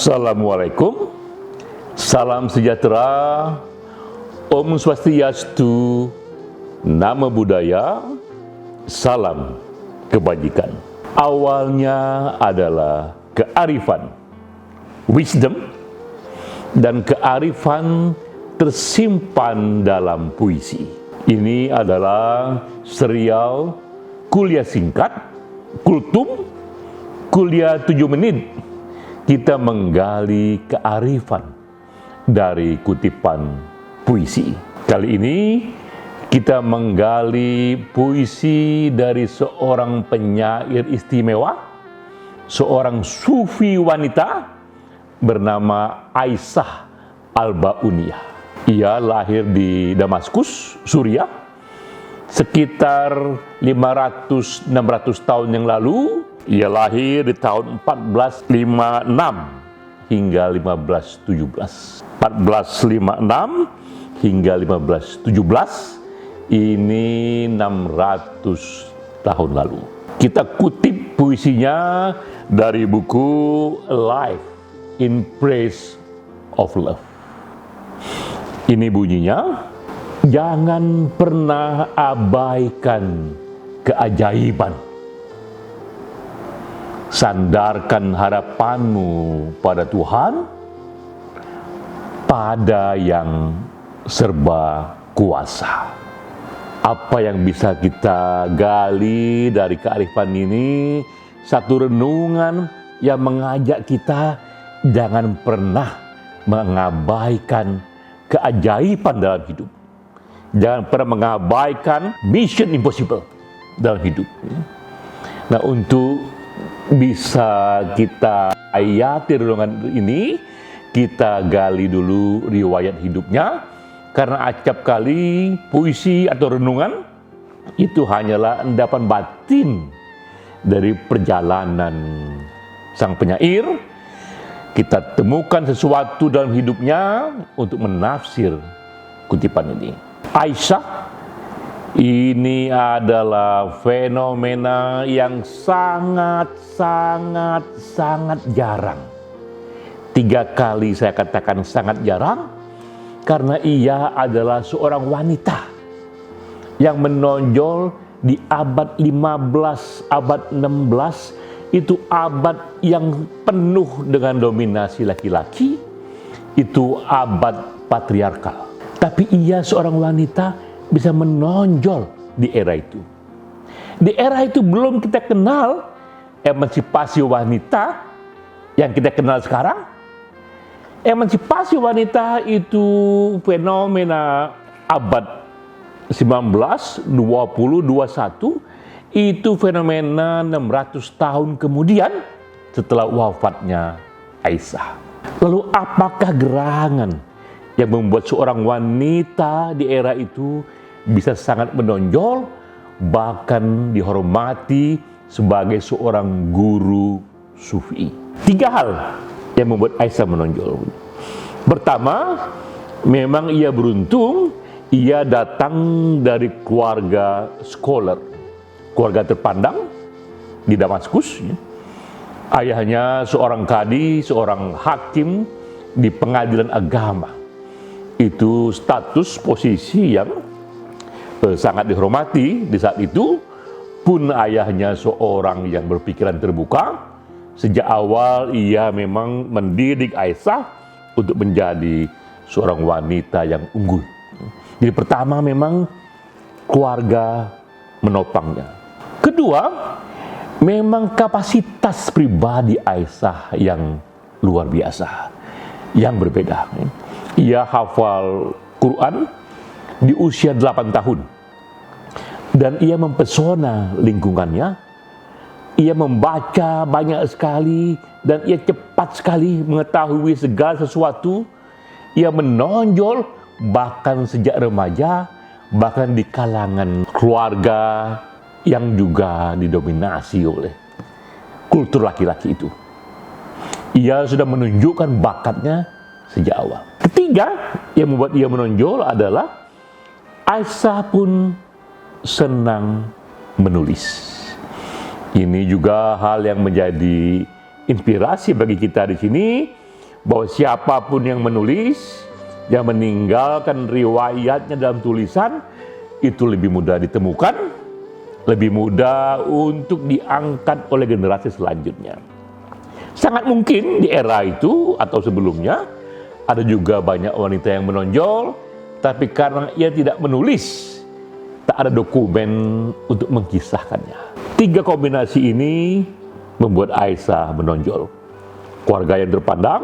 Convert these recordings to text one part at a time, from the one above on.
Assalamualaikum, salam sejahtera, Om Swastiastu, Namo Buddhaya, salam kebajikan. Awalnya adalah kearifan, wisdom, dan kearifan tersimpan dalam puisi. Ini adalah serial kuliah singkat, kultum, kuliah 7 menit. Kita menggali kearifan dari kutipan puisi. Kali ini kita menggali puisi dari seorang penyair istimewa, seorang sufi wanita bernama Aisyah Al-Ba'uniyah. Ia lahir di Damaskus, Suriah, sekitar 500-600 tahun yang lalu. Ia lahir di tahun 1456 hingga 1517. 1456 hingga 1517, ini 600 tahun lalu. Kita kutip puisinya dari buku Life in Praise of Love. Ini bunyinya, jangan pernah abaikan keajaiban. Sandarkan harapanmu pada Tuhan, pada yang serba kuasa. Apa yang bisa kita gali dari kearifan ini? Satu renungan yang mengajak kita jangan pernah mengabaikan keajaiban dalam hidup. Jangan pernah mengabaikan mission impossible dalam hidup. Nah, untuk bisa kita hayati renungan ini, kita gali dulu riwayat hidupnya, karena acap kali puisi atau renungan itu hanyalah endapan batin dari perjalanan sang penyair. Kita temukan sesuatu dalam hidupnya untuk menafsir kutipan ini. Aisyah ini adalah fenomena yang sangat jarang. 3 kali saya katakan sangat jarang, karena ia adalah seorang wanita yang menonjol di abad 15, abad 16, itu abad yang penuh dengan dominasi laki-laki, itu abad patriarkal. Tapi ia seorang wanita bisa menonjol di era itu. Di era itu belum kita kenal emansipasi wanita yang kita kenal sekarang. Emansipasi wanita itu fenomena abad 19, 20, 21, itu fenomena 600 tahun kemudian setelah wafatnya Aisyah. Lalu apakah gerangan yang membuat seorang wanita di era itu bisa sangat menonjol, bahkan dihormati sebagai seorang guru sufi? 3 hal yang membuat Aisyah menonjol. Pertama, memang ia beruntung, ia datang dari keluarga scholar, keluarga terpandang di Damaskus. Ayahnya seorang kadi, seorang hakim di pengadilan agama. Itu status posisi yang sangat dihormati di saat itu. Pun ayahnya seorang yang berpikiran terbuka. Sejak awal ia memang mendidik Aisyah untuk menjadi seorang wanita yang unggul. Jadi pertama memang keluarga menopangnya. Kedua, memang kapasitas pribadi Aisyah yang luar biasa, yang berbeda. Ia hafal Quran di usia 8 tahun. Dan ia mempesona lingkungannya. Ia membaca banyak sekali dan ia cepat sekali mengetahui segala sesuatu. Ia menonjol bahkan sejak remaja, bahkan di kalangan keluarga yang juga didominasi oleh kultur laki-laki itu. Ia sudah menunjukkan bakatnya sejak awal. Ketiga yang membuat ia menonjol adalah Aisyah pun senang menulis. Ini juga hal yang menjadi inspirasi bagi kita di sini. bahwa siapapun yang menulis, yang meninggalkan riwayatnya dalam tulisan, itu lebih mudah ditemukan, lebih mudah untuk diangkat oleh generasi selanjutnya. Sangat mungkin di era itu atau sebelumnya, ada juga banyak wanita yang menonjol, tapi karena ia tidak menulis, tak ada dokumen untuk mengkisahkannya. 3 kombinasi ini membuat Aisyah menonjol. Keluarga yang terpandang,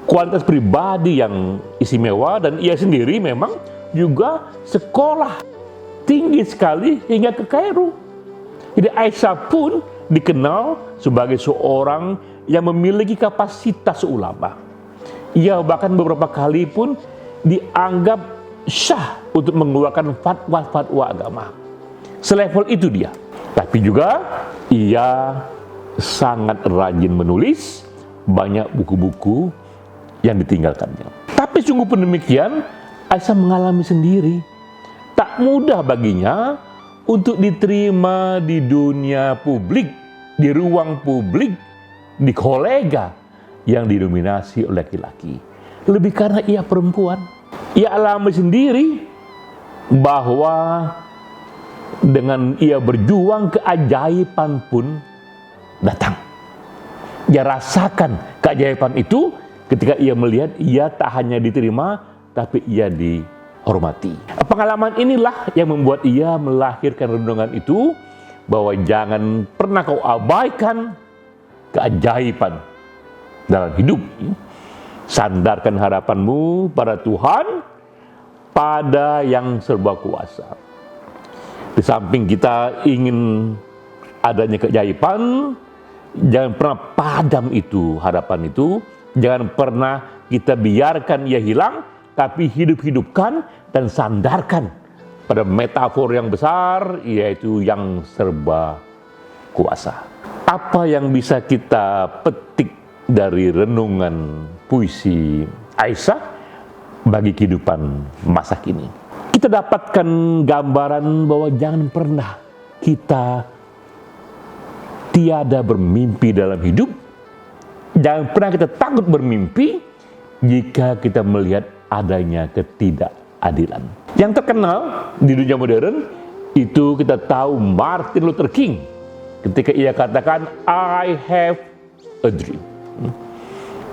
kualitas pribadi yang istimewa, dan ia sendiri memang juga sekolah tinggi sekali hingga ke Kairo. Jadi Aisyah pun dikenal sebagai seorang yang memiliki kapasitas ulama. Ia bahkan beberapa kali pun dianggap syah untuk mengeluarkan fatwa-fatwa agama. Selevel itu dia. Tapi juga ia sangat rajin menulis, banyak buku-buku yang ditinggalkannya. Tapi sungguh pun demikian, Aisyah mengalami sendiri. Tak mudah baginya untuk diterima di dunia publik, di ruang publik, di kolega yang didominasi oleh laki-laki. Lebih karena ia perempuan. Ia alami sendiri bahwa dengan ia berjuang, keajaiban pun datang. Ia rasakan keajaiban itu ketika ia melihat ia tak hanya diterima, tapi ia dihormati. Pengalaman inilah yang membuat ia melahirkan renungan itu, bahwa jangan pernah kau abaikan keajaiban dalam hidup. Sandarkan harapanmu pada Tuhan, pada yang serba kuasa. Di samping kita ingin adanya keajaiban, jangan pernah padam itu harapan itu. Jangan pernah kita biarkan ia hilang, tapi hidup-hidupkan dan sandarkan pada metafor yang besar, yaitu yang serba kuasa. Apa yang bisa kita petik dari renungan puisi Aisyah bagi kehidupan masa kini? Kita dapatkan gambaran bahwa jangan pernah kita tiada bermimpi dalam hidup. Jangan pernah kita takut bermimpi jika kita melihat adanya ketidakadilan. Yang terkenal di dunia modern itu kita tahu Martin Luther King ketika ia katakan I have a dream.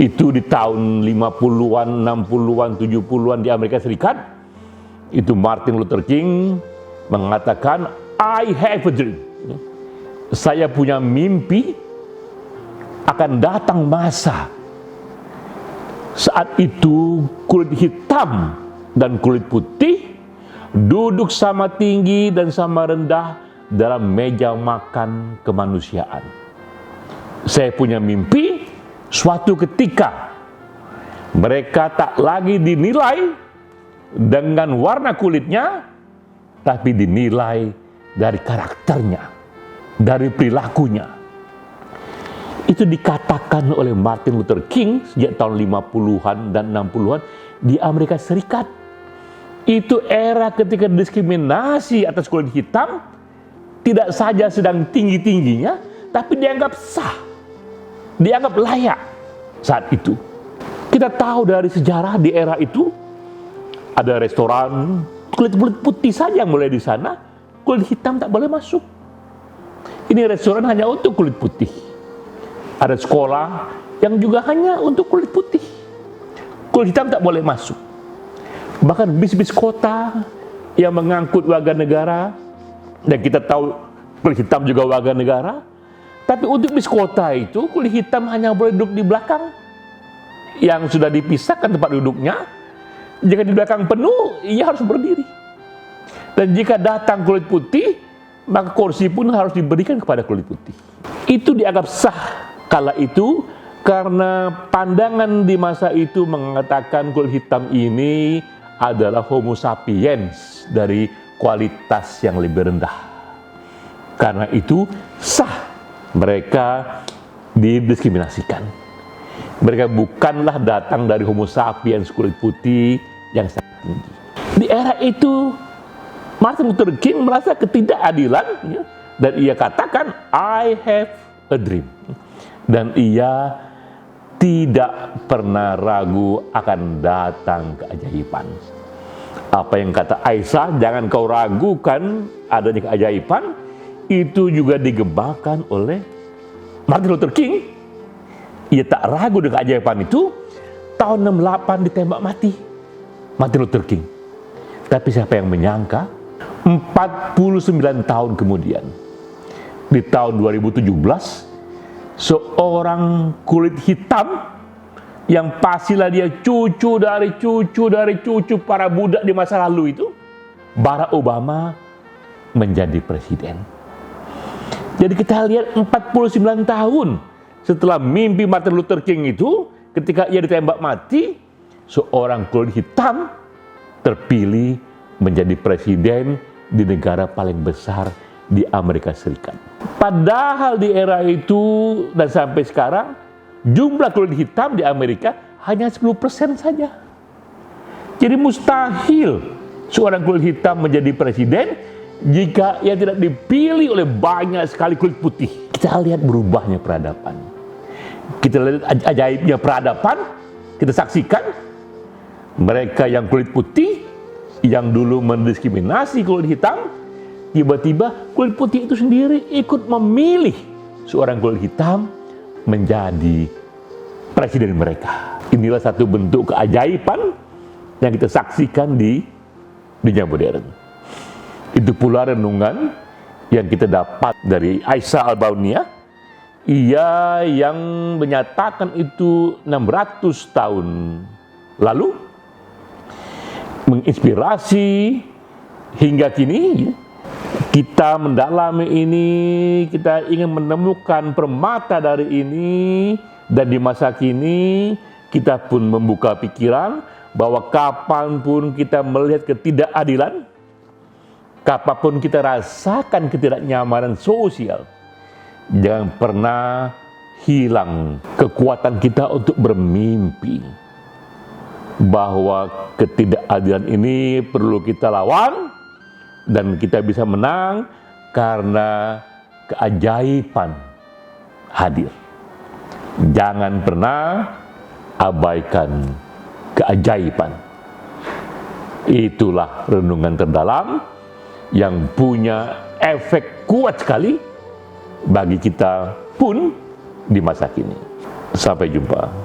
Itu di tahun 50-an, 60-an, 70-an di Amerika Serikat. Itu Martin Luther King mengatakan I have a dream. Saya punya mimpi akan datang masa saat itu kulit hitam dan kulit putih duduk sama tinggi dan sama rendah dalam meja makan kemanusiaan. Saya punya mimpi suatu ketika mereka tak lagi dinilai dengan warna kulitnya, tapi dinilai dari karakternya, dari perilakunya. Itu dikatakan oleh Martin Luther King sejak tahun 50-an dan 60-an di Amerika Serikat. Itu era ketika diskriminasi atas kulit hitam tidak saja sedang tinggi-tingginya, tapi dianggap sah, dianggap layak saat itu. Kita tahu dari sejarah di era itu, ada restoran, kulit putih saja yang mulai di sana, kulit hitam tak boleh masuk. Ini restoran hanya untuk kulit putih. Ada sekolah yang juga hanya untuk kulit putih. Kulit hitam tak boleh masuk. Bahkan bis-bis kota yang mengangkut warga negara, dan kita tahu kulit hitam juga warga negara, tapi untuk bis kota itu kulit hitam hanya boleh duduk di belakang yang sudah dipisahkan tempat duduknya. Jika di belakang penuh, ia harus berdiri. Dan jika datang kulit putih, maka kursi pun harus diberikan kepada kulit putih. Itu dianggap sah kala itu, karena pandangan di masa itu mengatakan kulit hitam ini adalah homo sapiens dari kualitas yang lebih rendah. Karena itu sah mereka didiskriminasikan. Mereka bukanlah datang dari homo sapiens kulit putih yang sangat tinggi. Di era itu Martin Luther King merasa ketidakadilan, ya, dan ia katakan I have a dream. Dan ia tidak pernah ragu akan datang keajaiban. Apa yang kata Aisyah, jangan kau ragukan adanya keajaiban, itu juga digembangkan oleh Martin Luther King. Ia tak ragu dengan keajaiban itu. Tahun 68 ditembak mati Martin Luther King. Tapi siapa yang menyangka 49 tahun kemudian, di tahun 2017, seorang kulit hitam yang pastilah dia cucu dari cucu para budak di masa lalu itu, Barack Obama menjadi presiden. Jadi kita lihat 49 tahun setelah mimpi Martin Luther King itu, ketika ia ditembak mati, seorang kulit hitam terpilih menjadi presiden di negara paling besar di Amerika Serikat. Padahal di era itu dan sampai sekarang, jumlah kulit hitam di Amerika hanya 10% saja. Jadi mustahil seorang kulit hitam menjadi presiden jika ia tidak dipilih oleh banyak sekali kulit putih. Kita lihat berubahnya peradaban. Kita lihat ajaibnya peradaban. Kita saksikan mereka yang kulit putih, yang dulu mendiskriminasi kulit hitam, tiba-tiba kulit putih itu sendiri ikut memilih seorang kulit hitam menjadi presiden mereka. Inilah satu bentuk keajaiban yang kita saksikan di dunia modern. Itu pula renungan yang kita dapat dari Aisyah Al-Bauniyah. Ia yang menyatakan itu 600 tahun lalu, menginspirasi hingga kini. Kita mendalami ini, kita ingin menemukan permata dari ini, dan di masa kini kita pun membuka pikiran bahwa kapanpun kita melihat ketidakadilan, kapanpun kita rasakan ketidaknyamanan sosial, jangan pernah hilang kekuatan kita untuk bermimpi bahwa ketidakadilan ini perlu kita lawan dan kita bisa menang karena keajaiban hadir. Jangan pernah abaikan keajaiban. Itulah renungan terdalam yang punya efek kuat sekali bagi kita pun di masa kini. Sampai jumpa.